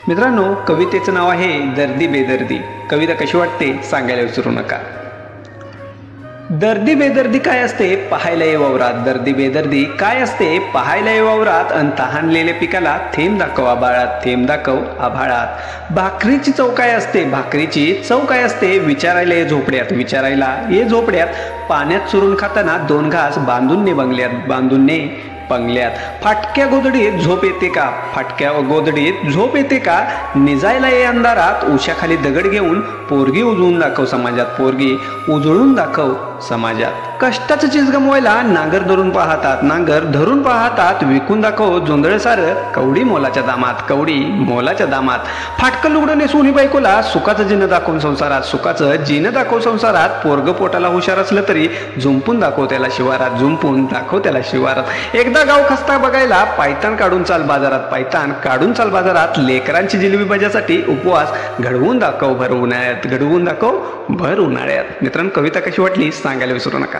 मित्रांनो, कवितेचं नाव आहे दर्दी बेदर्दी. कविता कशी वाटते सांगायला विसरू नका. दर्दी बेदर्दी काय असते पाहायला ये वावरात. दर्दी बेदर्दी काय असते पाहायला ये वावरात. अन तहानलेल्या पिकाला थेंब दाखव आभाळात. थेंब दाखव आभाळात. भाकरीची चव काय असते. भाकरीची चव काय असते विचारायला ये झोपड्यात. विचारायला ये झोपड्यात. पाण्यात चुरून खाताना दोन घास बांधून ने बंगल्यात. बांधून ने बंगल्यात. फाटक्या गोधडीत झोप येते का. फाटक्या गोधडीत झोप येते का. निजायला ये अंधारात. उशाखाली दगड घेऊन पोरगी उजळून दाखव समाजात. पोरगी उजळून दाखव समाजात. कष्टाचं चीज गमवायला नांगर धरून पाहतात. नांगर धरून पाहतात. विकून दाखव जोंधळ सार. कवडी मोलाच्या दामात. कवडी मोलाच्या दामात. फाटकं लुगडं नेसून बायकोला सुखाचं जिनं दाखवून संसारात. सुखाचं जिनं दाखव संसारात. पोरग पोटाला हुशार असलं तरी झुंपून दाखव त्याला शिवारात. झुंपून दाखव त्याला शिवारात. एकदा गाव खस्ता बघायला पायतान काढून चाल बाजारात. पायतान काढून चाल बाजारात. लेकरांची जिलेबी भाज्यासाठी उपवास घडवून दाखव भर उन्हाळ्यात. घडवून दाखव भर उन्हाळ्यात. मित्रांनो, कविता कशी वाटली सांगायला विसरू नका.